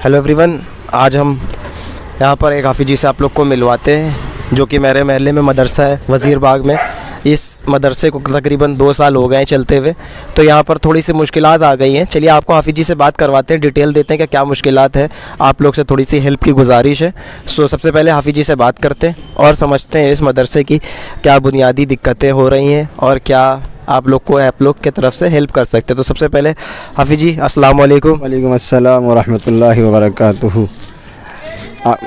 Hello everyone, आज हम यहाँ पर एक हाफिज जी से आप लोग को मिलवाते हैं जो कि मेरे महल्ले में मदरसा है वज़ीर बाग में। इस मदरसे को तकरीबन 2 साल हो गए हैं चलते हुए, तो यहाँ पर थोड़ी सी मुश्किलात आ गई हैं। चलिए आपको हाफिज जी से बात करवाते हैं, डिटेल देते हैं कि क्या मुश्किलात है। आप लोग से थोड़ी सी हेल्प की गुजारिश है। सबसे पहले हाफिज जी से बात करते हैं और समझते हैं इस मदरसे की क्या बुनियादी दिक्कतें हो रही हैं और क्या आप लोग की तरफ से हेल्प कर सकते हैं। तो सबसे पहले हाफिज जी अस्सलाम वालेकुम। वालेकुम अस्सलाम व रहमतुल्लाहि व बरकातुहू।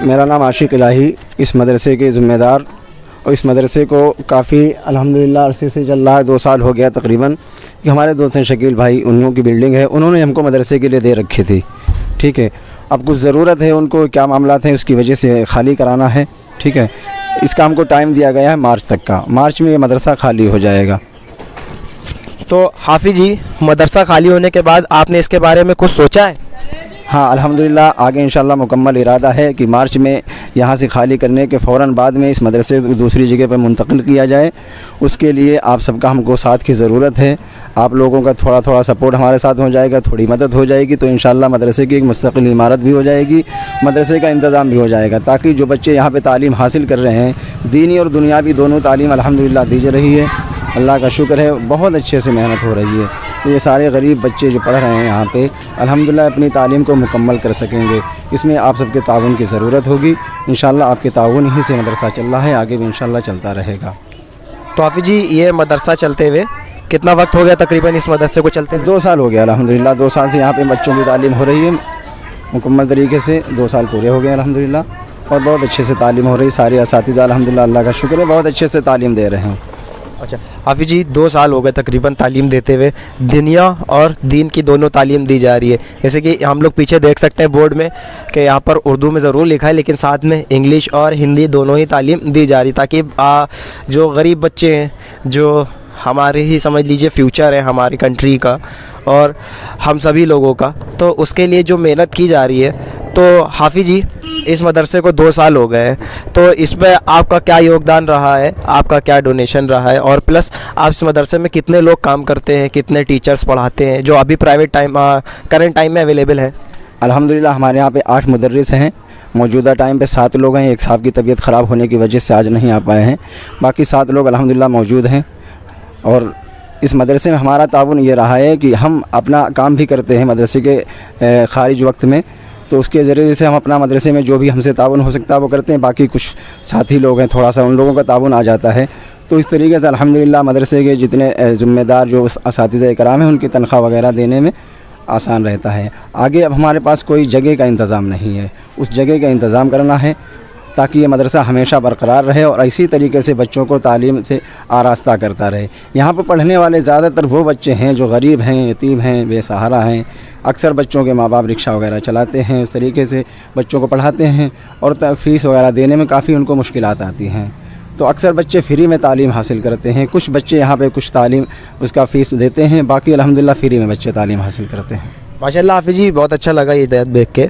मेरा नाम आशिक इलाही, इस मदरसे के ज़िम्मेदार, और इस मदरसे को काफ़ी अल्हम्दुलिल्लाह अरसे से चल रहा है। 2 साल हो गया तकरीबन कि हमारे दोस्त हैं शकील भाई, उन्हों की बिल्डिंग है, उन्होंने हमको मदरसे के लिए दे रखी थी। ठीक है, अब कुछ ज़रूरत है उनको, क्या मामला हैं उसकी वजह से खाली कराना है। ठीक है, इसका हमको टाइम दिया गया है मार्च तक का। मार्च में ये मदरसा खाली हो जाएगा। तो हाफिज जी, मदरसा खाली होने के बाद आपने इसके बारे में कुछ सोचा है? हाँ अल्हम्दुलिल्लाह, आगे इंशाल्लाह मुकम्मल इरादा है कि मार्च में यहाँ से खाली करने के फ़ौरन बाद में इस मदरसे को दूसरी जगह पर मुंतकिल किया जाए। उसके लिए आप सबका हमको साथ की ज़रूरत है। आप लोगों का थोड़ा थोड़ा सपोर्ट हमारे साथ हो जाएगा, थोड़ी मदद हो जाएगी तो इंशाल्लाह मदरसे की एक मुस्तकिल इमारत भी हो जाएगी, मदरसे का इंतज़ाम भी हो जाएगा, ताकि जो बच्चे यहाँ पर तालीम हासिल कर रहे हैं, दीनी और दुनियावी दोनों तालीम अल्हम्दुलिल्लाह दी जा रही है। अल्लाह का शुक्र है, बहुत अच्छे से मेहनत हो रही है। तो ये सारे गरीब बच्चे जो पढ़ रहे हैं यहाँ पे अल्हम्दुलिल्लाह अपनी तालीम को मुकम्मल कर सकेंगे। इसमें आप सबके ताउन की ज़रूरत होगी। इंशाल्लाह आपके ताउन ही से मदरसा चल रहा है, आगे भी इंशाल्लाह चलता रहेगा। तो हाफिज जी, ये मदरसा चलते हुए कितना वक्त हो गया तकरीबन इस मदरसे को चलते? 2 साल हो गया अल्हम्दुलिल्लाह। 2 साल से यहाँ पे बच्चों की तालीम हो रही है मुकम्मल तरीके से। 2 साल पूरे हो गए अल्हम्दुलिल्लाह, और बहुत अच्छे से तालीम हो रही। सारे असातिज़ा अल्हम्दुलिल्लाह अल्लाह का शुक्र है बहुत अच्छे से तालीम दे रहे हैं। अच्छा हाफिज जी, 2 साल हो गए तकरीबन तालीम देते हुए। दुनिया और दीन की दोनों तालीम दी जा रही है। जैसे कि हम लोग पीछे देख सकते हैं बोर्ड में कि यहाँ पर उर्दू में ज़रूर लिखा है, लेकिन साथ में इंग्लिश और हिंदी दोनों ही तालीम दी जा रही, ताकि जो गरीब बच्चे हैं, जो हमारे ही समझ लीजिए फ्यूचर है हमारी कंट्री का और हम सभी लोगों का, तो उसके लिए जो मेहनत की जा रही है। तो हाफिज जी, इस मदरसे को 2 साल हो गए हैं, तो इसमें आपका क्या योगदान रहा है, आपका क्या डोनेशन रहा है, और प्लस आप इस मदरसे में कितने लोग काम करते हैं, कितने टीचर्स पढ़ाते हैं जो अभी प्राइवेट टाइम करंट टाइम में अवेलेबल है? अल्हम्दुलिल्लाह हमारे यहाँ पे 8 मुदर्रिस हैं। मौजूदा टाइम पे 7 लोग हैं। एक साहब की तबीयत ख़राब होने की वजह से आज नहीं आ पाए हैं। बाकी 7 लोग अल्हम्दुलिल्लाह मौजूद हैं। और इस मदरसे में हमारा ताउन ये रहा है कि हम अपना काम भी करते हैं मदरसे के खारिज वक्त में, तो उसके ज़रिए से हम अपना मदरसे में जो भी हमसे ताउन हो सकता है वो करते हैं। बाकी कुछ साथी लोग हैं, थोड़ा सा उन लोगों का ताउन आ जाता है। तो इस तरीके से अल्हम्दुलिल्लाह मदरसे के जितने ज़िम्मेदार जो असातिज़ा इकराम हैं उनकी तनख्वाह वगैरह देने में आसान रहता है। आगे अब हमारे पास कोई जगह का इंतज़ाम नहीं है, उस जगह का इंतज़ाम करना है ताकि ये मदरसा हमेशा बरकरार रहे और इसी तरीके से बच्चों को तालीम से आरास्ता करता रहे। यहाँ पर पढ़ने वाले ज़्यादातर वो बच्चे हैं जो गरीब हैं, यतीम हैं, बेसहारा हैं। अक्सर बच्चों के माँ बाप रिक्शा वगैरह चलाते हैं, उस तरीके से बच्चों को पढ़ाते हैं और फ़ीस वगैरह देने में काफ़ी उनको मुश्किलात आती हैं। तो अक्सर बच्चे फ्री में तालीम हासिल करते हैं। कुछ बच्चे यहाँ पे कुछ तालीम उसका फ़ीस देते हैं, बाकी अल्हम्दुलिल्लाह फ्री में बच्चे तालीम हासिल करते हैं। माशाल्लाह हाफिज जी, बहुत अच्छा लगा ये देख के।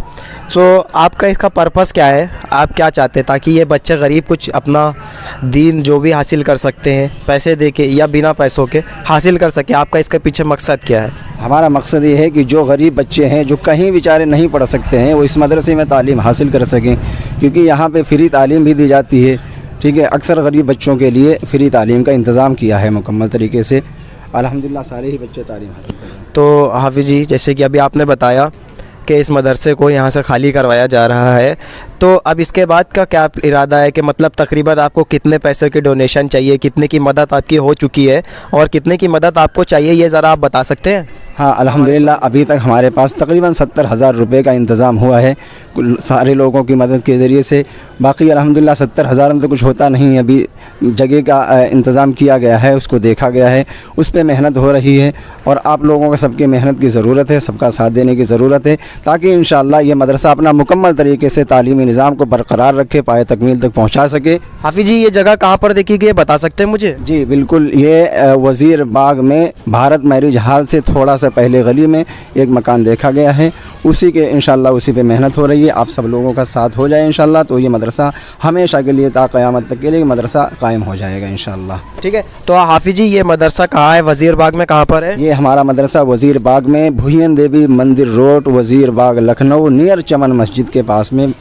आपका इसका पर्पस क्या है, आप क्या चाहते हैं ताकि ये बच्चे गरीब कुछ अपना दीन जो भी हासिल कर सकते हैं पैसे दे के या बिना पैसों के हासिल कर सके? आपका इसके पीछे मकसद क्या है? हमारा मकसद ये है कि जो गरीब बच्चे हैं जो कहीं बेचारे नहीं पढ़ सकते हैं वो इस मदरसे में तालीम हासिल कर सकें, क्योंकि यहाँ पे फ्री तालीम भी दी जाती है। ठीक है, अक्सर गरीब बच्चों के लिए फ्री तालीम का इंतज़ाम किया है मुकम्मल तरीके से। अल्हम्दुलिल्लाह सारे ही बच्चे तालीम हासिल कर रहे हैं। तो हाफिज जी, जैसे कि अभी आपने बताया कि इस मदरसे को यहाँ से खाली करवाया जा रहा है, तो अब इसके बाद का क्या इरादा है कि मतलब तकरीबन आपको कितने पैसे की डोनेशन चाहिए, कितने की मदद आपकी हो चुकी है और कितने की मदद आपको चाहिए, ये ज़रा आप बता सकते हैं? हाँ अल्हम्दुलिल्लाह अभी तक हमारे पास तकरीबन 70,000 रुपये का इंतज़ाम हुआ है सारे लोगों की मदद के ज़रिए से। बाकी अल्हम्दुलिल्लाह 70,000 में तो कुछ होता नहीं है, अभी जगह का इंतज़ाम किया गया है, उसको देखा गया है, उस पर मेहनत हो रही है और आप लोगों को सबकी मेहनत की ज़रूरत है, सबका साथ देने की ज़रूरत है, ताकि इंशाअल्लाह ये मदरसा अपना मुकम्मल तरीके से तालीमी निज़ाम को बरकरार रखे, पाए तकमील तक पहुँचा सके। हाफिज जी, ये जगह कहाँ पर देखी गई, बता सकते हैं मुझे? जी बिल्कुल, ये वज़ीर बाग में भारत मैरिज हाल से थोड़ा सा पहले गली में एक मकान देखा गया है। उसी के इंशाल्लाह उसी पे मेहनत हो रही है। आप सब लोगों का साथ हो जाए इंशाल्लाह तो ये मदरसा हमेशा के लिए ता क़यामत तक के लिए मदरसा कायम हो जाएगा इंशाल्लाह। ठीक है, तो हाफिज़ जी ये मदरसा कहाँ है, वज़ीर बाग में कहाँ पर है? ये हमारा मदरसा वज़ीर बाग में भुयन देवी मंदिर रोड वज़ीर बाग लखनऊ नियर चमन मस्जिद के पास में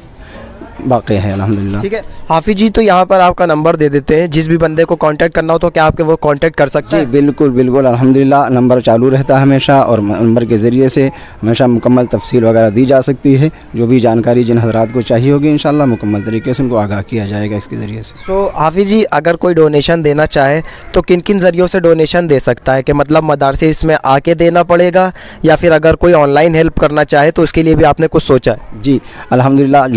वाक़ है अल्हम्दुलिल्लाह। ठीक है हाफिज़ जी, तो यहाँ पर आपका नंबर दे देते हैं, जिस भी बंदे को कांटेक्ट करना हो तो क्या आपके वो कांटेक्ट कर सकते जी हैं? बिल्कुल बिल्कुल अल्हम्दुलिल्लाह नंबर चालू रहता है हमेशा और नंबर के ज़रिए से हमेशा मुकम्मल तफसील वगैरह दी जा सकती है। जो भी जानकारी जिन हज़रात को चाहिए होगी इंशाल्लाह मुकम्मल तरीके से उनको आगाह किया जाएगा इसके ज़रिए से। सो हाफिज़ जी अगर कोई डोनेशन देना चाहे तो किन किन ज़रियों से डोनेशन दे सकता है, कि मतलब मदरसे इसमें आके देना पड़ेगा या फिर अगर कोई ऑनलाइन हेल्प करना चाहे तो उसके लिए भी आपने कुछ सोचा है? जी अल्हम्दुलिल्लाह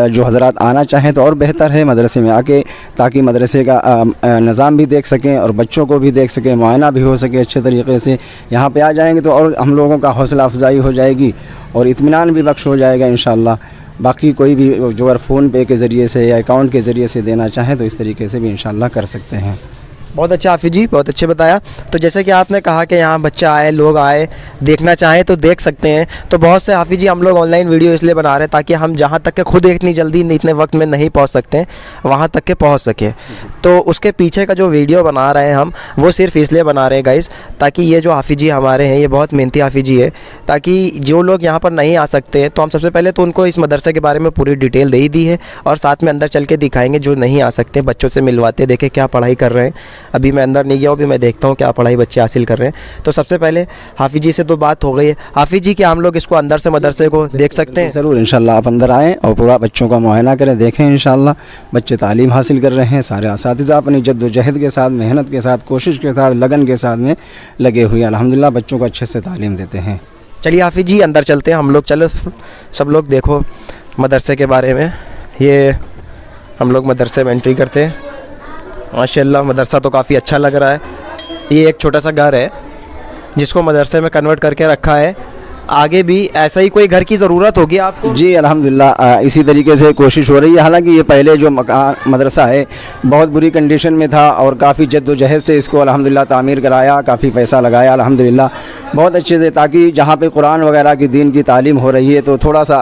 जो हज़रात आना चाहें तो और बेहतर है मदरसे में आके, ताकि मदरसे का निज़ाम भी देख सकें और बच्चों को भी देख सकें, मुआयना भी हो सके अच्छे तरीके से। यहाँ पे आ जाएंगे तो और हम लोगों का हौसला अफजाई हो जाएगी और इत्मीनान भी बख्श हो जाएगा इंशाल्लाह। बाकी कोई भी जो अगर फ़ोन पे के ज़रिए से या अकाउंट के ज़रिए से देना चाहें तो इस तरीके से भी इंशाल्लाह कर सकते हैं। बहुत अच्छा हाफिज़ जी, बहुत अच्छे बताया। तो जैसे कि आपने कहा कि यहाँ बच्चा आए, लोग आए, देखना चाहें तो देख सकते हैं। तो बहुत से हाफिज़ जी हम लोग ऑनलाइन वीडियो इसलिए बना रहे हैं ताकि हम जहाँ तक के खुद इतनी जल्दी इतने वक्त में नहीं पहुँच सकते हैं वहाँ तक के पहुँच सकें। तो उसके पीछे का जो वीडियो बना रहे हैं हम वो सिर्फ इसलिए बना रहे हैं गाइस, ताकि ये जो हाफिज़ जी हमारे हैं ये बहुत मेहनती हाफिज़ जी है, ताकि जो लोग यहाँ पर नहीं आ सकते हैं तो हम सबसे पहले तो उनको इस मदरसे के बारे में पूरी डिटेल दे ही दी है और साथ में अंदर चल के दिखाएँगे। जो नहीं आ सकते बच्चों से मिलवाते, देखें क्या पढ़ाई कर रहे हैं। अभी मैं अंदर नहीं गया हूँ, भी मैं देखता हूँ क्या पढ़ाई बच्चे हासिल कर रहे हैं। तो सबसे पहले हाफिज़ जी से तो बात हो गई है। हाफिज़ जी क्या हम लोग इसको अंदर से मदरसे को देख सकते हैं? ज़रूर इंशाल्लाह आप अंदर आएँ और पूरा बच्चों का मुआयना करें, देखें इंशाल्लाह बच्चे तालीम हासिल कर रहे हैं। सारे असातिज़ा अपनी जद्दोजहद के साथ, मेहनत के साथ, कोशिश के साथ, लगन के साथ में लगे हुए हैं। अल्हम्दुलिल्लाह बच्चों को अच्छे से तालीम देते हैं। चलिए हाफिज़ जी अंदर चलते हैं हम लोग। चलो सब लोग देखो मदरसे के बारे में। ये हम लोग मदरसे में एंट्री करते हैं। माशाल्लाह मदरसा तो काफ़ी अच्छा लग रहा है। ये एक छोटा सा घर है जिसको मदरसे में कन्वर्ट करके रखा है। आगे भी ऐसा ही कोई घर की ज़रूरत होगी आपको? जी अल्हम्दुलिल्लाह इसी तरीके से कोशिश हो रही है। हालांकि ये पहले जो मकान मदरसा है बहुत बुरी कंडीशन में था और काफ़ी जद्दोजहद से इसको अल्हम्दुलिल्लाह तामीर कराया, काफ़ी पैसा लगाया अल्हम्दुलिल्लाह बहुत अच्छे से, ताकि जहाँ पे कुरान वगैरह की दीन की तालीम हो रही है तो थोड़ा सा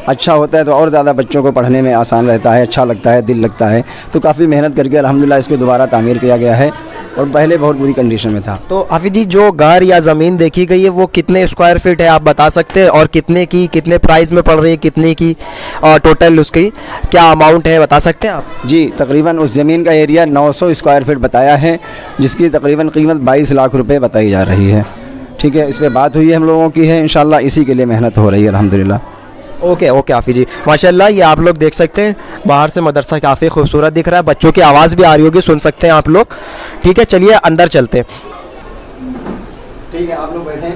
अच्छा होता है तो और ज़्यादा बच्चों को पढ़ने में आसान रहता है, अच्छा लगता है, दिल लगता है। तो काफ़ी मेहनत करके अल्हम्दुलिल्लाह इसको दोबारा तामीर किया गया है और पहले बहुत बुरी कंडीशन में था। तो हाफिज़ जी जो घर या ज़मीन देखी गई है वो कितने स्क्वायर फीट है आप बता सकते हैं, और कितने प्राइस में पड़ रही है, कितने की और टोटल उसकी क्या अमाउंट है बता सकते हैं आप? जी तकरीबन उस ज़मीन का एरिया 900 स्क्वायर फीट बताया है, जिसकी तकरीबन कीमत 22 लाख रुपए बताई जा रही है। ठीक है, इस पर बात हुई है हम लोगों की है, इंशाल्लाह इसी के लिए मेहनत हो रही है अल्हम्दुलिल्लाह। ओके हाफिज़ जी माशाल्लाह। ये आप लोग देख सकते हैं बाहर से मदरसा काफ़ी खूबसूरत दिख रहा है, बच्चों की आवाज़ भी आ रही होगी, सुन सकते हैं आप लोग। ठीक है चलिए अंदर चलते हैं। ठीक है आप लोग बैठें।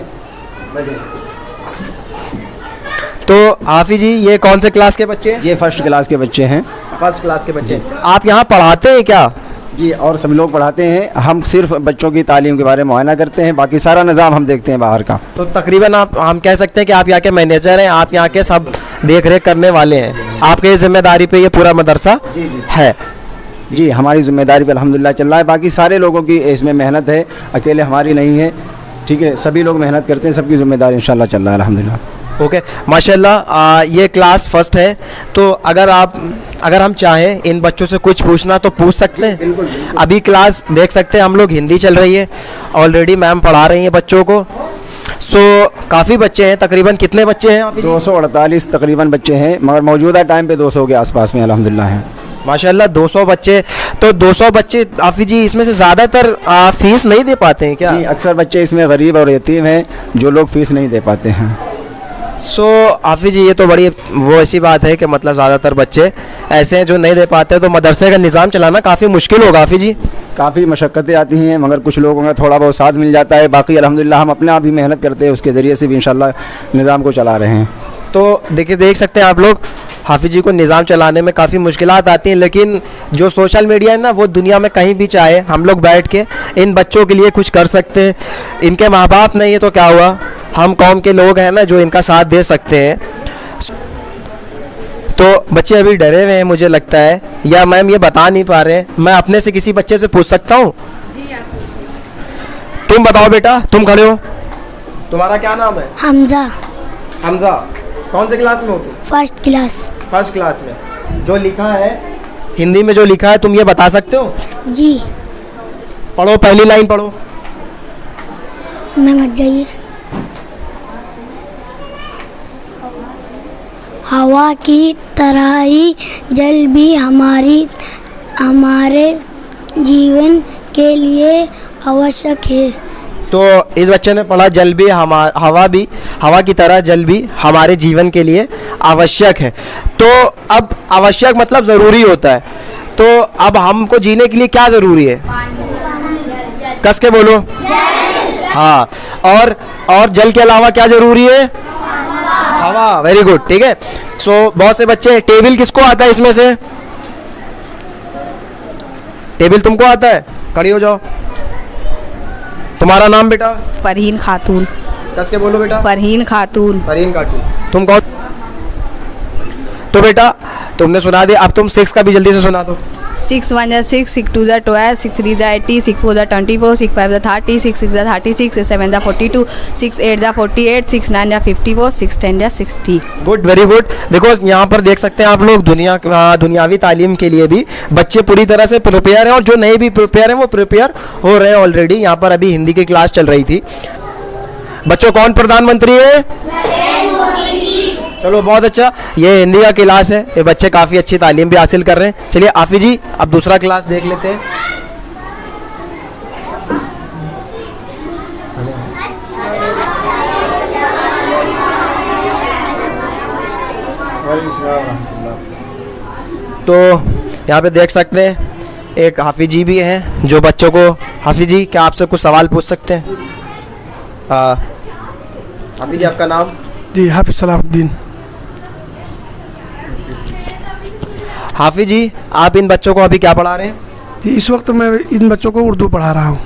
तो हाफिज़ जी ये कौन से क्लास के बच्चे हैं? ये फर्स्ट क्लास के बच्चे हैं। फर्स्ट क्लास के बच्चे। आप यहाँ पढ़ाते हैं क्या? जी और सब लोग पढ़ाते हैं, हम सिर्फ बच्चों की तालीम के बारे में मुआयना करते हैं, बाकी सारा निज़ाम हम देखते हैं बाहर का। तो तकरीबन आप हम कह सकते हैं कि आप यहाँ के मैनेजर हैं, आप यहाँ के सब देख रेख करने वाले हैं, आपके ज़िम्मेदारी पे ये पूरा मदरसा है? जी हमारी ज़िम्मेदारी पे अल्हम्दुलिल्लाह चल रहा है, बाकी सारे लोगों की इसमें मेहनत है, अकेले हमारी नहीं है। ठीक है, सभी लोग मेहनत करते हैं, सबकी ज़िम्मेदारी इंशाल्लाह चल रहा है अल्हम्दुलिल्लाह। ओके माशाल्लाह। ये क्लास फर्स्ट है, तो अगर हम चाहें इन बच्चों से कुछ पूछना तो पूछ सकते हैं? बिल्कुल। अभी क्लास देख सकते हैं हम लोग, हिंदी चल रही है, ऑलरेडी मैम पढ़ा रही हैं बच्चों को। सो काफ़ी बच्चे हैं, तकरीबन कितने बच्चे हैं? 248 तकरीबन बच्चे हैं, मगर मौजूदा टाइम पे 200 के आसपास में अल्हम्दुलिल्लाह हैं। माशाल्लाह 200 बच्चे। तो 200 बच्चे हाफिज़ जी इसमें से ज़्यादातर फ़ीस नहीं दे पाते हैं क्या? जी अक्सर बच्चे इसमें गरीब और यतीम हैं जो लोग फ़ीस नहीं दे पाते हैं। सो हाफिज़ जी ये तो बड़ी वो ऐसी बात है कि मतलब ज़्यादातर बच्चे ऐसे हैं जो नहीं दे पाते, तो मदरसे का निज़ाम चलाना काफ़ी मुश्किल होगा हाफिज़ जी। काफ़ी मशक्क़तें आती हैं, मगर कुछ लोगों का थोड़ा बहुत साथ मिल जाता है, बाकी अल्हम्दुलिल्लाह हम अपने आप ही मेहनत करते हैं, उसके ज़रिए से भी इंशाल्लाह निज़ाम को चला रहे हैं। तो देख सकते हैं आप लोग हाफिज़ जी को निज़ाम चलाने में काफ़ी मुश्किलात आती हैं, लेकिन जो सोशल मीडिया है ना वो दुनिया में कहीं भी चाहे हम लोग बैठ के इन बच्चों के लिए कुछ कर सकते हैं। इनके माँ बाप नहीं है तो क्या हुआ, हम कौम के लोग हैं ना जो इनका साथ दे सकते हैं। तो बच्चे अभी डरे हुए हैं मुझे लगता है, या मैम ये बता नहीं पा रहे हैं। मैं अपने से किसी बच्चे से पूछ सकता हूँ? तुम बताओ बेटा, तुम खड़े हो, तुम्हारा क्या नाम है? हमजा। हमजा। कौन से क्लास में हो तुम? First class. फर्स्ट क्लास में। जो लिखा है हिंदी में, जो लिखा है तुम ये बता सकते हो? जी। पढ़ो, पहली लाइन पढ़ो। मैं मत जाइए। हवा की तरह ही जल भी हमारे जीवन के लिए आवश्यक है। तो इस बच्चे ने पढ़ा जल भी हवा की तरह जल भी हमारे जीवन के लिए आवश्यक है। तो अब आवश्यक मतलब ज़रूरी होता है। तो अब हमको जीने के लिए क्या ज़रूरी है? कस के बोलो। हाँ, और जल के अलावा क्या ज़रूरी है? हवा। वेरी गुड, ठीक है। सो बहुत से बच्चे, टेबल किसको आता है इसमें से? टेबल तुमको आता है? खड़ी हो जाओ। तुम्हारा नाम बेटा? फरहीन खातून। कस के बोलो बेटा। फरहीन खातून। फरहीन खातून। तुम कौन? तो बेटा तुमने सुना दिया, अब तुम 6 का भी जल्दी से सुना दो। 6 1 जा 6, 6 2 जा 12, 6 3 जा 80, 6 4 जा 24, 6 5 जा 30, 6 6 जा 36, 6 7 जा 42, 6 8 जा 48, 6 9 जा 54, 6 10 जा 60। Good, very good. देखो यहाँ पर देख सकते हैं आप लोग, दुनियावी तालीम के लिए भी बच्चे पूरी तरह से प्रिपेयर हैं, और जो नहीं भी प्रिपेयर हैं वो प्रिपेयर हो रहे हैं ऑलरेडी। यहाँ पर अभी हिंदी की क्लास चल रही थी। बच्चों, कौन प्रधानमंत्री है? चलो बहुत अच्छा। ये हिंदी का क्लास है, ये बच्चे काफ़ी अच्छी तालीम भी हासिल कर रहे हैं। चलिए आफी जी, अब दूसरा क्लास देख लेते हैं। तो यहाँ पे देख सकते हैं एक हाफिज जी भी हैं जो बच्चों को, हाफिज जी क्या आपसे कुछ सवाल पूछ सकते हैं? हाफिज जी आपका नाम? जी हाफिज सलाहुद्दीन। हाफिज जी, आप इन बच्चों को अभी क्या पढ़ा रहे हैं? जी इस वक्त मैं इन बच्चों को उर्दू पढ़ा रहा हूँ।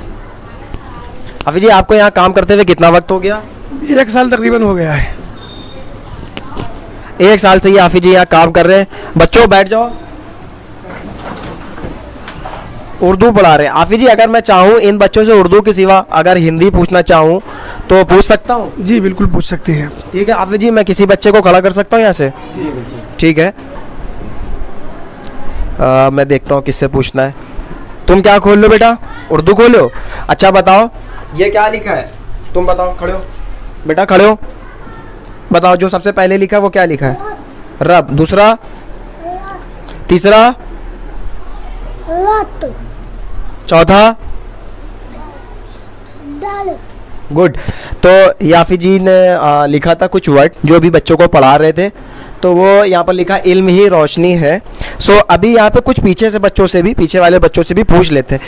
हाफिज जी, आपको यहाँ काम करते हुए कितना वक्त हो गया? 1 साल तकरीबन हो गया है। 1 साल से ये हाफिज जी यहाँ काम कर रहे हैं। बच्चों बैठ जाओ। उर्दू पढ़ा रहे हैं हाफिज जी। अगर मैं चाहूँ इन बच्चों से उर्दू के सिवा अगर हिंदी पूछना चाहूँ तो पूछ सकता हूँ? जी बिल्कुल पूछ सकते हैं। ठीक है हाफिज जी, मैं किसी बच्चे को खड़ा कर सकता हूँ यहाँ से? ठीक है। मैं देखता हूँ किससे पूछना है। तुम क्या खोल लो बेटा? उर्दू खोलो। अच्छा बताओ ये क्या लिखा है? तुम बताओ, खड़े हो बेटा, खड़े हो। बताओ जो सबसे पहले लिखा है वो क्या लिखा है? रब। दूसरा? तीसरा? चौथा? गुड। तो याफी जी ने लिखा था कुछ वर्ड जो भी बच्चों को पढ़ा रहे थे, तो वो यहाँ पर लिखा इल्म ही रोशनी है। सो अभी यहाँ पे कुछ पीछे से बच्चों से भी, पीछे वाले बच्चों से भी पूछ लेते हैं।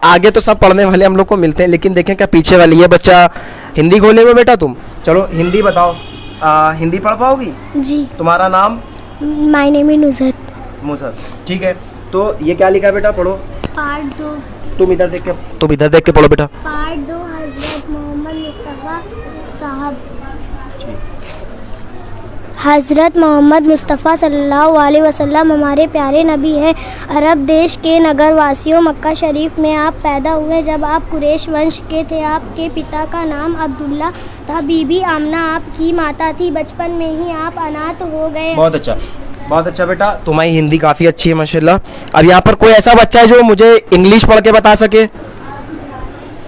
आगे तो सब पढ़ने वाले हम लोग को मिलते हैं, लेकिन देखें क्या पीछे वाले, ये बच्चा हिंदी खोले हुए बेटा तुम, चलो हिंदी बताओ। हिंदी पढ़ पाओगी? जी। तुम्हारा नाम? My name is Nusrat. मुसर, ठीक है। तो ये क्या लिखा है बेटा, पढ़ो। पार्ट 2। तुम इधर देख के पढ़ो बेटा। पार्ट 2 हज़रत मोहम्मद मुस्तफ़ा साहब। हज़रत मोहम्मद मुस्तफ़ा सल्लल्लाहु अलैहि वसल्लम हमारे प्यारे नबी हैं। अरब देश के नगर वासियों, मक्का शरीफ में आप पैदा हुए। जब आप कुरैश वंश के थे, आपके पिता का नाम अब्दुल्ला था, बीबी आमना आपकी माता थी। बचपन में ही आप अनाथ हो गए। बहुत अच्छा, बहुत अच्छा बेटा, तुम्हारी हिंदी काफ़ी अच्छी है माशाल्लाह। अब यहाँ पर कोई ऐसा बच्चा है जो मुझे इंग्लिश पढ़ के बता सके?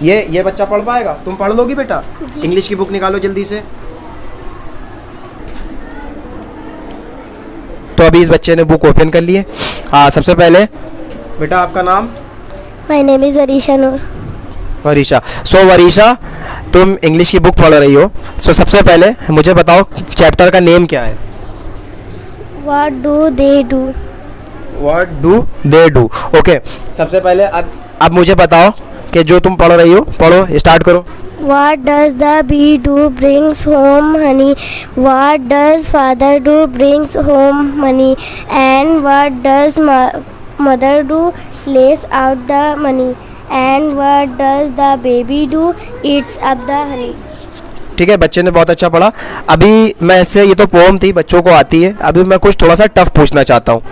ये बच्चा पढ़ पाएगा? तुम पढ़ लोगी बेटा? इंग्लिश की बुक निकालो जल्दी से। तो अभी इस बच्चे ने बुक ओपन कर ली है। हाँ, सबसे पहले बेटा आपका नाम? माय नेम इज़ वरीशा नूर। वरीशा। सो वरीशा, तुम इंग्लिश की बुक पढ़ रही हो। सो सबसे पहले मुझे बताओ चैप्टर का नेम क्या है? What do they do? What do they do? Okay, सबसे पहले अब मुझे बताओ कि जो तुम पढ़ रही हो, पढ़ो, स्टार्ट करो। What does the bee do? Brings home honey. What does father do? Brings home money. And what does mother do? Lays out the money. And what does the baby do? Eats up the honey. ठीक है, बच्चे ने बहुत अच्छा पढ़ा। अभी मैं इससे, ये तो पोम थी, बच्चों को आती है, अभी मैं कुछ थोड़ा सा टफ पूछना चाहता हूँ।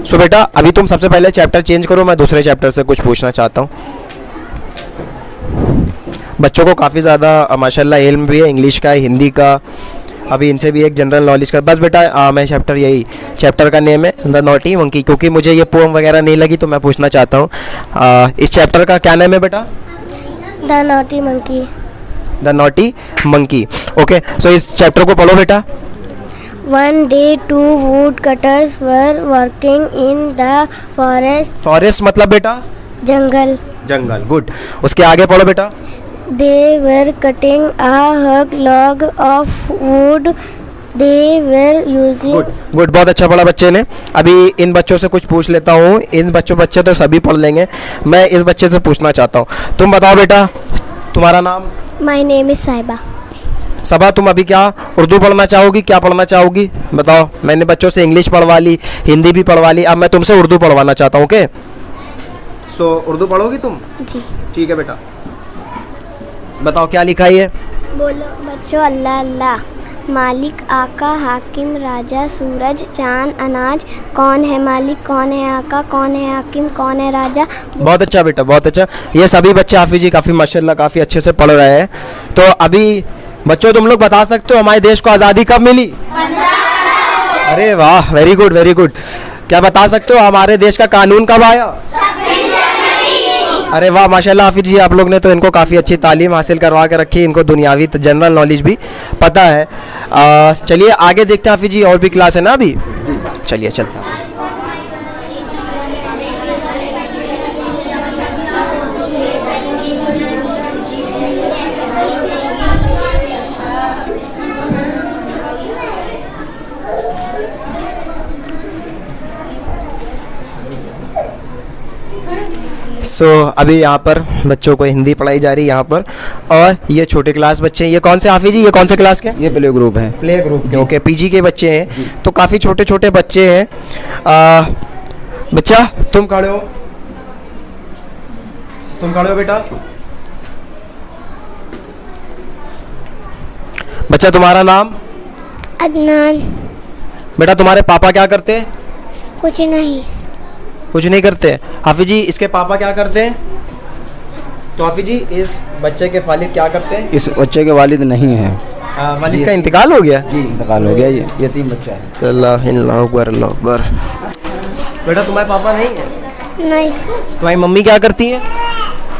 सो बेटा अभी तुम सबसे पहले चैप्टर चेंज करो, मैं दूसरे चैप्टर से कुछ पूछना चाहता हूँ। बच्चों को काफ़ी ज़्यादा माशाल्लाह इल्म भी है, इंग्लिश का, हिंदी का, अभी इनसे भी एक जनरल नॉलेज का। बस बेटा मैं चैप्टर का नेम है द नॉटी मंकी, क्योंकि मुझे ये पोम वगैरह नहीं लगी तो मैं पूछना चाहता हूँ इस चैप्टर का क्या नाम है बेटा? The naughty monkey. The naughty monkey. Okay, so इस चैप्टर को पढ़ो बेटा। One day, two woodcutters were working in the forest. Forest मतलब बेटा Jungle. जंगल। गुड, उसके आगे पढ़ो बेटा। They were cutting a hug log of wood. They were using. Good good, बहुत अच्छा पढ़ा बच्चे ने। अभी इन बच्चों से कुछ पूछ लेता हूँ। इन बच्चे तो सभी पढ़ लेंगे, मैं इस बच्चे से पूछना चाहता हूँ। तुम बताओ बेटा, तुम्हारा नाम? My name is Saiba. सबा, तुम अभी क्या उर्दू पढ़ना चाहोगी, क्या पढ़ना चाहोगी बताओ? मैंने बच्चों से इंग्लिश पढ़वा ली, हिंदी भी पढ़वा ली, अब मैं तुमसे उर्दू पढ़वाना चाहता हूँ। ओके, सो उर्दू पढ़ोगी तुम? जी। ठीक है बेटा, बताओ क्या लिखा है ये? बोलो बच्चों। अल्लाह अल्लाह, मालिक आका हाकिम राजा सूरज चांद अनाज, कौन है मालिक, कौन है आका, कौन है हाकिम, कौन है राजा। बहुत अच्छा बेटा, बहुत अच्छा। ये सभी बच्चे हाफिज जी काफ़ी माशाल्लाह काफ़ी अच्छे से पढ़ रहे हैं। तो अभी बच्चों तुम लोग बता सकते हो हमारे देश को आज़ादी कब मिली? अरे वाह, वेरी गुड वेरी गुड। क्या बता सकते हो हमारे देश का कानून कब आया? अरे वाह माशाल्लाह हाफिज जी, आप लोग ने तो इनको काफ़ी अच्छी तालीम हासिल करवा के रखी है, इनको दुनियावी जनरल नॉलेज भी पता है। चलिए आगे देखते हैं हाफिज जी, और भी क्लास है ना अभी? चलिए चलते हैं। अभी यहाँ पर बच्चों को हिंदी पढ़ाई जा रही है यहाँ पर, और ये छोटे क्लास बच्चे हैं। ये कौन से हाफिज जी, ये कौन से क्लास के? ये प्ले ग्रुप है। प्ले ग्रुप के, ओके, पीजी के बच्चे हैं, तो काफ़ी छोटे छोटे बच्चे हैं। बच्चा तुम खड़े हो, तुम खड़े हो बेटा। बच्चा तुम्हारा नाम? अदनान। बेटा तुम्हारे पापा क्या करते हैं? कुछ नहीं। कुछ नहीं करते। हाफिज जी इसके पापा क्या करते हैं? तो हाफिज जी इस बच्चे के वालिद क्या करते हैं? इस बच्चे के वालिद नहीं है, वालिद का इंतकाल हो गया? जी इंतकाल हो गया, ये यतीम बच्चा है। अल्लाह अकबर। बेटा तुम्हारे पापा नहीं है? नहीं। तुम्हारी मम्मी क्या करती है?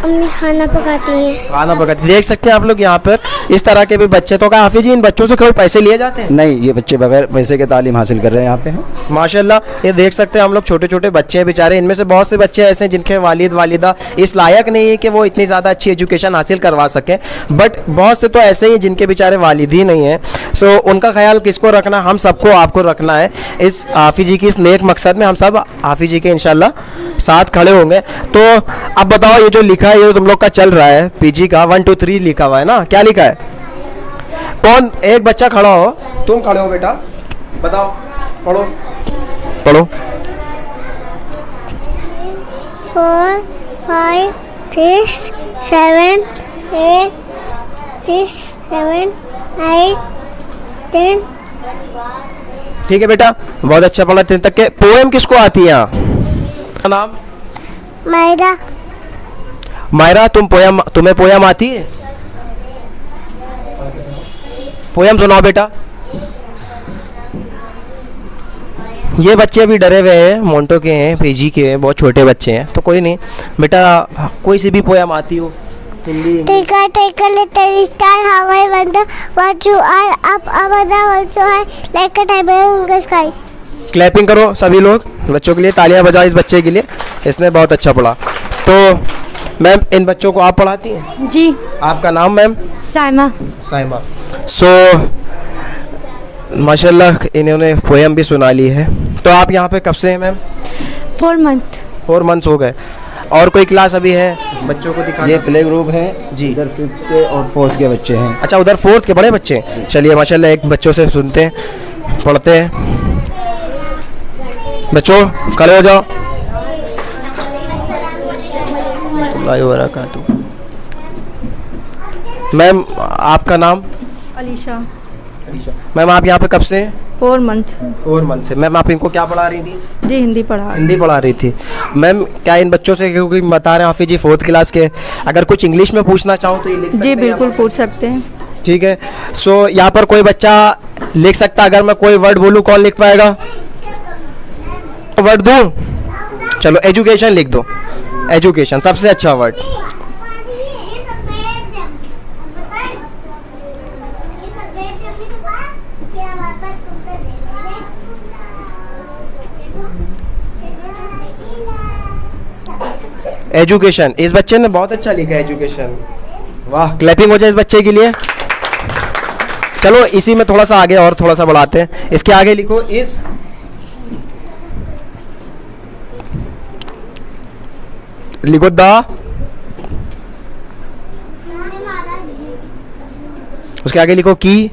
अम्मी खाना पकाती हैं। खाना पकाती। देख सकते हैं आप लोग यहाँ पर इस तरह के भी बच्चे। तो क्या हाफिज जी इन बच्चों से कोई पैसे लिए जाते हैं? नहीं, ये बच्चे बगैर पैसे के तालीम हासिल कर रहे हैं यहाँ पे हैं। माशाल्लाह, ये देख सकते हैं हम लोग, छोटे छोटे बच्चे हैं बेचारे। इनमें से बहुत से बच्चे ऐसे हैं जिनके वालिद वालिदा इस लायक नहीं है कि वो इतनी ज़्यादा अच्छी एजुकेशन हासिल करवा सकें, बट बहुत से तो ऐसे ही जिनके बेचारे वालिद ही नहीं हैं। सो उनका ख्याल किसको रखना? हम सबको, आपको रखना है। इस हाफिज जी की इस नेक मकसद में हम सब हाफिज जी के इंशाल्लाह साथ खड़े होंगे। तो अब बताओ, ये जो लिखा है ये तुम लोग का चल रहा है पीजी का 1 2 3 लिखा हुआ है ना, क्या लिखा है? कौन एक बच्चा खड़ा हो, तुम खड़े हो बेटा, बताओ, पढ़ो पढ़ो। 4 5 6 7 8 6 7 8 10। ठीक है बेटा, बहुत अच्छा पढ़ा 10 तक के। पोएम किसको आती है यहाँ? नाम? मायरा। मायरा, तुम्हें पोएम आती है? पोएम सुनाओ बेटा। ये बच्चे अभी डरे हुए हैं, मोन्टो के हैं, पीजी के हैं, बहुत छोटे बच्चे हैं, तो कोई नहीं बेटा, कोई सी भी पोएम आती हो, Hindi. Take a little star, how I wonder what you are, up above the world so high, like a diamond in the sky. Clapping करो सभी लोग बच्चों के लिए, तालियां बजाओ इस बच्चे के लिए, इसने बहुत अच्छा पढ़ा। तो मैम इन बच्चों को आप पढ़ाती हैं? जी। आपका नाम मैम? साइमा। साइमा। सो माशाल्लाह इन्होंने पोएम भी सुना ली है। तो आप यहाँ पे कब से हैं मैम? 4 month। 4 months हो गए। और कोई क्लास अभी है बच्चों को दिखाना? ये प्ले ग्रुप है जी। इधर 5th के और 4th के बच्चे हैं। अच्छा, उधर 4th के बड़े बच्चे हैं। चलिए माशाल्लाह एक बच्चों से सुनते हैं, पढ़ते हैं। बच्चों खड़े हो जाओ। मैम आपका नाम? अलीशा। मैम आप यहाँ पे कब से हैं? 4 months। 4 मंथ से। मैम आप इनको क्या पढ़ा रही थी? जी हिंदी पढ़ा। हिंदी पढ़ा रही थी। मैम क्या इन बच्चों से, क्योंकि बता रहे हैं हाफिज जी 4th क्लास के, अगर कुछ इंग्लिश में पूछना चाहूँ तो ये लिख सकते जी हैं? बिल्कुल पूछ सकते हैं। ठीक है। सो यहाँ पर कोई बच्चा लिख सकता, अगर मैं कोई वर्ड बोलूँ कौन लिख पाएगा? वर्ड दूँ? चलो एजुकेशन लिख दो। एजुकेशन सबसे अच्छा वर्ड। एजुकेशन, इस बच्चे ने बहुत अच्छा लिखा है एजुकेशन। वाह, क्लैपिंग हो जाए इस बच्चे के लिए। चलो इसी में थोड़ा सा आगे और थोड़ा सा बढ़ाते हैं। इसके आगे लिखो इस। लिखो द। उसके आगे लिखो की।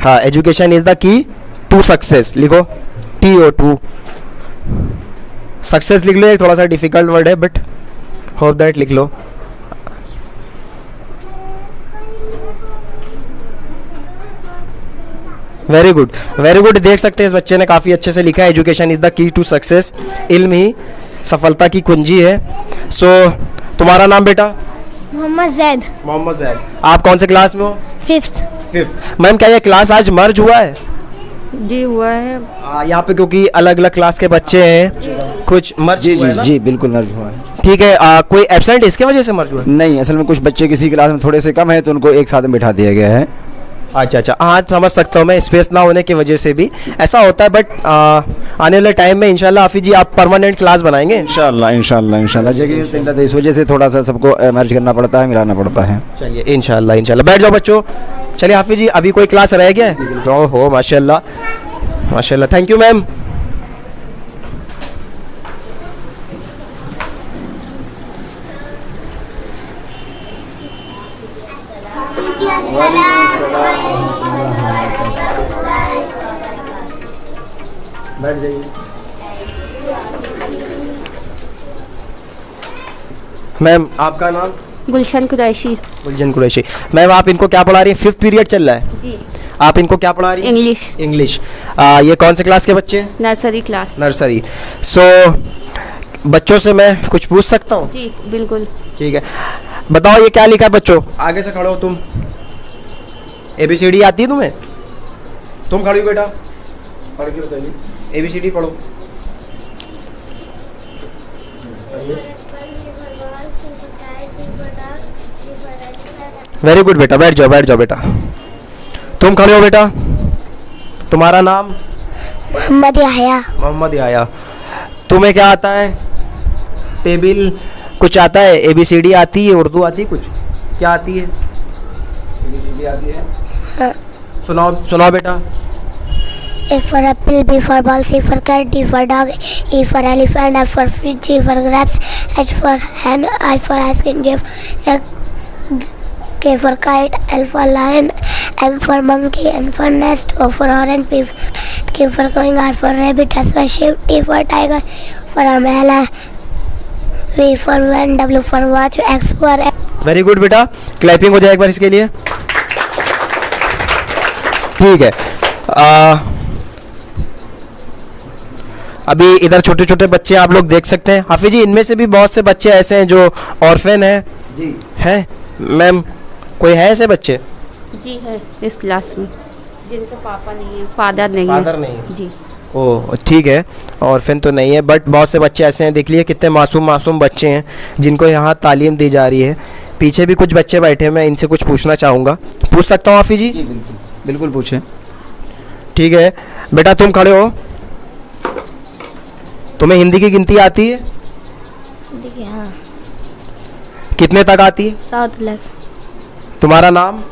हाँ, education is the key to success. लिखो TO2। सक्सेस लिख लो, एक थोड़ा सा डिफिकल्ट वर्ड है बट होप दैट लिख लो। Very good, very good. देख सकते हैं इस बच्चे ने काफ़ी अच्छे से लिखा है, education is the key to success. इल्म ही सफलता की कुंजी है। सो तुम्हारा नाम बेटा? मोहम्मद जैद। मोहम्मद जैद। आप कौन से क्लास में हो? 5th। 5th। मैम क्या ये क्लास आज मर्ज हुआ है? जी हुआ है। यहाँ पे क्योंकि अलग अलग क्लास के बच्चे हैं, कुछ मर्ज जी हुआ जी है ना? जी बिल्कुल मर्ज हुआ है। ठीक है। कोई एब्सेंट इसके वजह से मर्ज हुआ है? नहीं, असल में कुछ बच्चे किसी क्लास में थोड़े से कम है तो उनको एक साथ में बिठा दिया गया है। अच्छा अच्छा, हाँ समझ सकता हूँ मैं, स्पेस ना होने की वजह से भी ऐसा होता है। बट आने वाले टाइम में इंशाल्लाह हाफिज जी आप परमानेंट क्लास बनाएंगे? इंशाल्लाह इंशाल्लाह इंशाल्लाह। जगह तो इस वजह से थोड़ा सा सबको मर्ज करना पड़ता है, मिलाना पड़ता है। चलिए इंशाल्लाह इंशाल्लाह। बैठ जाओ बच्चों। चलिए हाफिज जी, अभी कोई क्लास रह गया है? हो माशाल्लाह माशाल्लाह। Thank you ma'am. बैठ जाइए। मैम आपका नाम? गुलशन कुरैशी। गुलशन कुरैशी। मैम आप इनको क्या पढ़ा रही हैं? 5th पीरियड चल रहा है जी। आप इनको क्या पढ़ा रही हैं? इंग्लिश। इंग्लिश। ये कौन से क्लास के बच्चे हैं? Nursery class. नर्सरी। सो बच्चों से मैं कुछ पूछ सकता हूँ? जी बिल्कुल। ठीक है। बताओ ये क्या लिखा है बच्चों? आगे से खड़े हो तुम। ABCD आती है तुम्हें? तुम खड़ी हो बेटा, पढ़ के बताइए। ABCD पढ़ो। वेरी गुड बेटा, बैठ जाओ बैठ जाओ बेटा। तुम खड़े हो बेटा, तुम्हारा नाम? मोहम्मद याहया। मोहम्मद याया। तुम्हें क्या आता है? टेबल कुछ आता है? ABCD आती है? उर्दू आती है? कुछ क्या आती है? ABCD आती है? सुनाओ सुनाओ बेटा। A for apple, B for ball, C for cat, D for dog, E for elephant, F for fish, G for grapes, H for hen, I for ice cream, K for kite, L for lion, M for monkey, N for nest, O for orange, P for Q for going, R for rabbit, S for sheep, T for tiger, for umbrella, V for van, W for watch, X for very good बेटा। Clapping हो जाए एक बार इसके लिए। ठीक है। अभी इधर छोटे छोटे बच्चे आप लोग देख सकते हैं। हाफिज जी इनमें से भी बहुत से बच्चे ऐसे हैं जो ऑर्फेन हैं। जी हैं मैम? कोई है ऐसे बच्चे? जी है इस क्लास में, जिनके पापा नहीं है, फादर नहीं फादर है। नहीं है। जी। ओ ठीक है, ऑर्फेन तो नहीं है बट बहुत से बच्चे ऐसे हैं। देख लिए कितने मासूम मासूम बच्चे हैं जिनको यहाँ तालीम दी जा रही है। पीछे भी कुछ बच्चे बैठे हैं, मैं इनसे कुछ पूछना चाहूँगा। पूछ सकता हूँ हाफिज जी? बिल्कुल बिल्कुल पूछें। ठीक है बेटा, तुम खड़े हो। तुम्हें हिंदी की गिनती आती है? देखिए हाँ कितने तक आती है? 7 लाख। तुम्हारा नाम?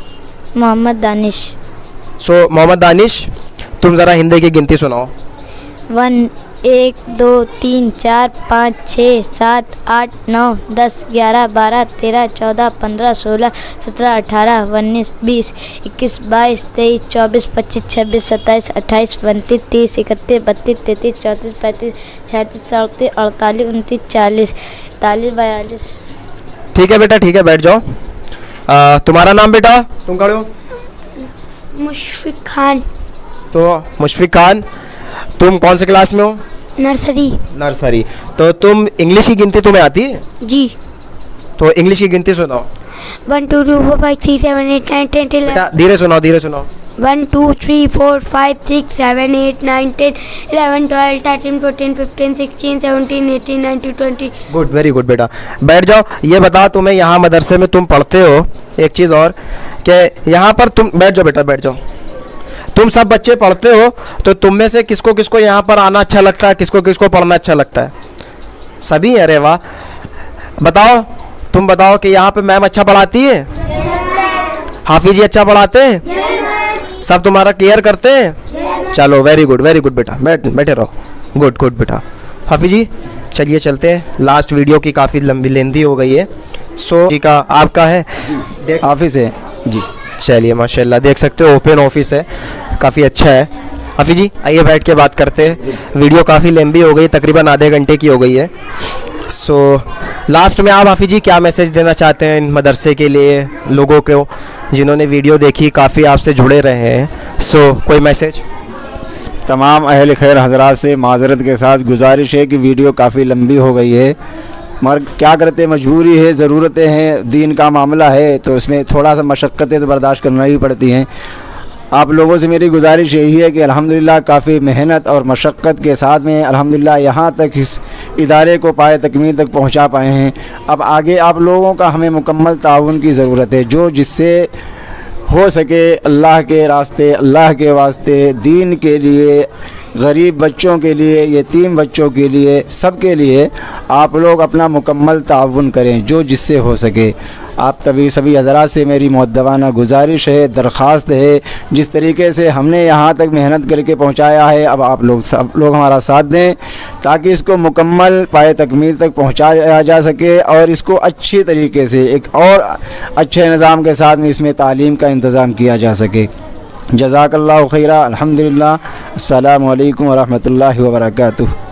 मोहम्मद दानिश। सो मोहम्मद दानिश, तुम ज़रा हिंदी की गिनती सुनाओ। 1 1 2 3 4 5 6 7 8 9 10 11 12 13 14 15 16 17 18 19 20 21 22 23 24 25 26 27 28 29 30 31 32 33 34 35 36 37 38 39 40 41 42 ठीक है बेटा, ठीक है बैठ जाओ। तुम्हारा नाम बेटा? तुम खड़े हो। मुशफिक खान, तो मुशफिक खान, तुम कौन से क्लास में हो? नर्सरी। नर्सरी। तो तुम इंग्लिश की गिनती तुम्हें आती है? जी। तो इंग्लिश की गिनती सुनाओ 1 2 3 4 5 6 7 8 9 10 11। बेटा धीरे सुनाओ, धीरे सुनाओ। 1 2 3 4 5 6 7 8 9 10 11 12 13 14 15 16 17 18 19 20। गुड, वेरी गुड बेटा। बैठ जाओ। ये बता, तुम्हें यहाँ मदरसे में तुम पढ़ते हो, एक चीज़ और कि यहाँ पर तुम बैठ जाओ बेटा, बैठ जाओ। तुम सब बच्चे पढ़ते हो, तो तुम में से किसको किसको यहाँ पर आना अच्छा लगता है, किसको किसको पढ़ना अच्छा लगता है? सभी? अरे वाह। बताओ, तुम बताओ कि यहाँ पे मैम अच्छा पढ़ाती है? हाफिज जी अच्छा पढ़ाते हैं? सब तुम्हारा केयर करते हैं? चलो वेरी गुड बेटा, बैठे रहो। गुड बेटा। हाफिज जी चलिए चलते हैं, लास्ट वीडियो की काफ़ी लंबी लेंदी हो गई है। सो जी का आपका है ऑफिस है जी। चलिए माशाल्लाह, देख सकते हो ओपन ऑफिस है, काफ़ी अच्छा है। हाफिज जी आइए बैठ के बात करते हैं, वीडियो काफ़ी लंबी हो गई, तकरीबन आधे घंटे की हो गई है। सो लास्ट में आप हाफिज जी क्या मैसेज देना चाहते हैं इन मदरसे के लिए, लोगों को जिन्होंने वीडियो देखी, काफ़ी आपसे जुड़े रहे हैं? सो कोई मैसेज? तमाम अहल खैर हजरात से माजरत के साथ गुजारिश है कि वीडियो काफ़ी लंबी हो गई है, मगर क्या करते, मजबूरी है, ज़रूरतें हैं, दीन का मामला है, तो इसमें थोड़ा सा मशक्क़तें तो बर्दाश्त करना ही पड़ती हैं। आप लोगों से मेरी गुजारिश यही है कि अल्हम्दुलिल्लाह काफ़ी मेहनत और मशक्क़त के साथ में अल्हम्दुलिल्लाह यहाँ तक इस इदारे को पाए तकमील तक पहुँचा पाए हैं। अब आगे आप लोगों का हमें मुकम्मल ताउन की ज़रूरत है, जो जिससे हो सके अल्लाह के रास्ते, अल्लाह के वास्ते, दीन के लिए, गरीब बच्चों के लिए, यतीम बच्चों के लिए, सब के लिए आप लोग अपना मुकम्मल ताउन करें, जो जिससे हो सके। आप सभी हज़रात से मेरी मुअद्दबाना गुजारिश है, दरख्वास्त है, जिस तरीके से हमने यहाँ तक मेहनत करके पहुँचाया है, अब आप लोग सब लोग हमारा साथ दें ताकि इसको मुकम्मल पाए तकमील तक पहुँचाया जा सके और इसको अच्छी तरीके से एक और अच्छे निज़ाम के साथ में इसमें तालीम का इंतज़ाम किया जा सके। जज़ाकल्लाहु खैरा। अल्हम्दुलिल्लाह। अस्सलामु अलैकुम व रहमतुल्लाहि व बरकातुहू।